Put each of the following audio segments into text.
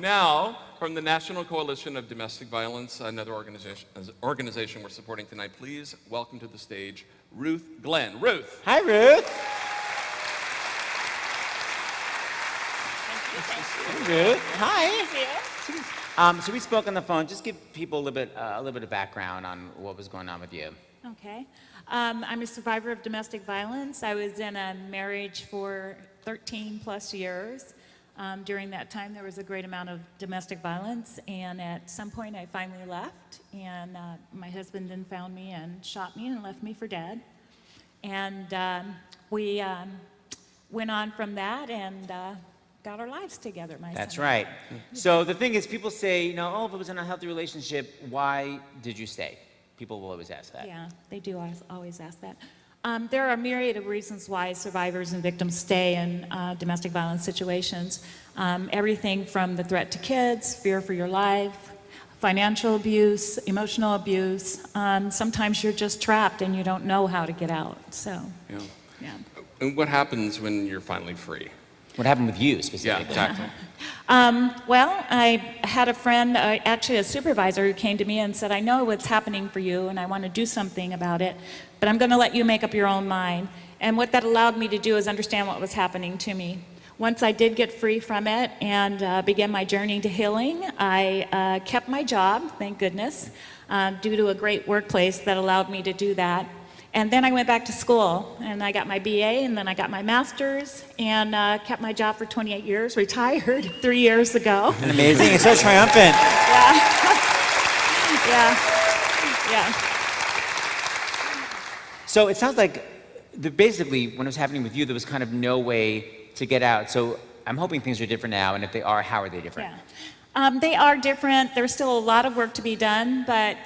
Now, from the National Coalition of Domestic Violence, another organization we're supporting tonight, please welcome to the stage Ruth Glenn. Ruth. Hi, Ruth. Thank you. Hey, Ruth. Hi. Thank you. So we spoke on the phone. Just give people a little bit of background on what was going on with you. Okay. I'm a survivor of domestic violence. I was in a marriage for 13 plus years. During that time, there was a great amount of domestic violence, and at some point I finally left, and my husband then found me and shot me and left me for dead. And we went on from that and got our lives together, my That's son. right. So the thing is, people say, you know, oh, if it was an unhealthy relationship, why did you stay? People will always ask that. Yeah, they do always ask that. There are a myriad of reasons why survivors and victims stay in domestic violence situations. Everything from the threat to kids, fear for your life, financial abuse, emotional abuse. Sometimes you're just trapped and you don't know how to get out. So, yeah. And what happens when you're finally free? What happened with you specifically? Yeah, exactly. Well, I had a friend, actually a supervisor, who came to me and said, I know what's happening for you and I want to do something about it, but I'm going to let you make up your own mind. And what that allowed me to do is understand what was happening to me. Once I did get free from it and began my journey to healing, I kept my job, thank goodness, due to a great workplace that allowed me to do that. And then I went back to school, and I got my BA, and then I got my master's, and kept my job for 28 years, retired 3 years ago. Amazing. It's so triumphant. Yeah. So it sounds like, basically, when it was happening with you, there was kind of no way to get out. So I'm hoping things are different now, and if they are, how are they different? Yeah. They are different. There's still a lot of work to be done, but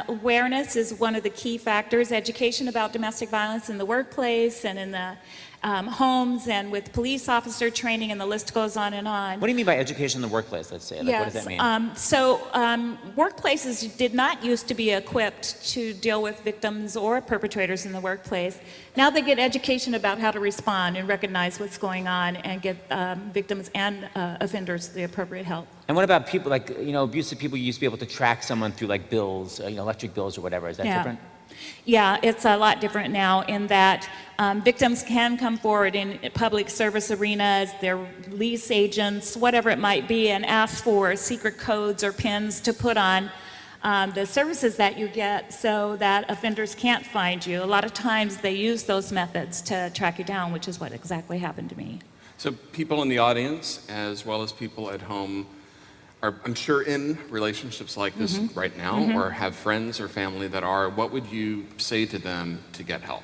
awareness is one of the key factors. Education about domestic violence in the workplace and in the homes and with police officer training, and the list goes on and on. What do you mean by education in the workplace, let's say? Like, Yes. what does that mean? Workplaces did not used to be equipped to deal with victims or perpetrators in the workplace. Now they get education about how to respond and recognize what's going on and get victims and offenders the appropriate help. And what about people, like, you know, abusive people used to be able to track someone through, like, bills, electric bills or whatever. Is that different? Yeah, it's a lot different now in that victims can come forward in public service arenas, their lease agents, whatever it might be, and ask for secret codes or pins to put on the services that you get so that offenders can't find you. A lot of times they use those methods to track you down, which is what exactly happened to me. So people in the audience, as well as people at home, are, I'm sure, in relationships like this right now, or have friends or family that are. What would you say to them to get help?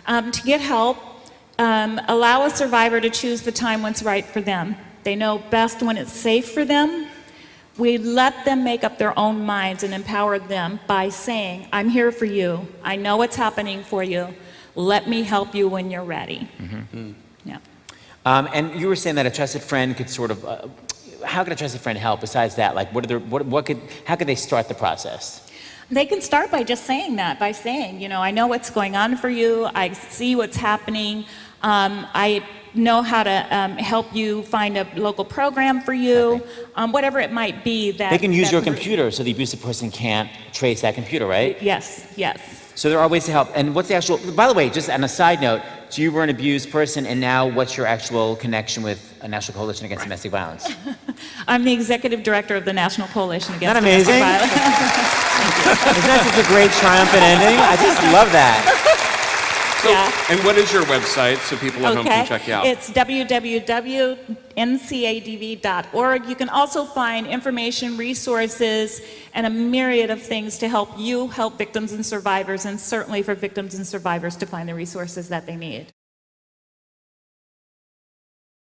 To get help, allow a survivor to choose the time when it's right for them. They know best when it's safe for them. We let them make up their own minds and empower them by saying, I'm here for you. I know what's happening for you. Let me help you when you're ready. Yeah. And you were saying that a trusted friend could sort of, how could a trusted friend help besides that? Like, how could they start the process? They can start by just saying that, by saying, you know, I know what's going on for you. I see what's happening. I know how to help you find a local program for you, whatever it might be. That they can use your computer so the abusive person can't trace that computer, right? Yes. So there are ways to help. And what's the actual, by the way, just on a side note, so you were an abused person, and now what's your actual connection with a National Coalition Against Domestic Violence? I'm the executive director of the National Coalition Against Isn't Domestic that amazing? Violence. Isn't that such a great triumphant ending? I just love that. So, and what is your website so people at home can check you out? It's www.ncadv.org. You can also find information, resources, and a myriad of things to help you help victims and survivors, and certainly for victims and survivors to find the resources that they need.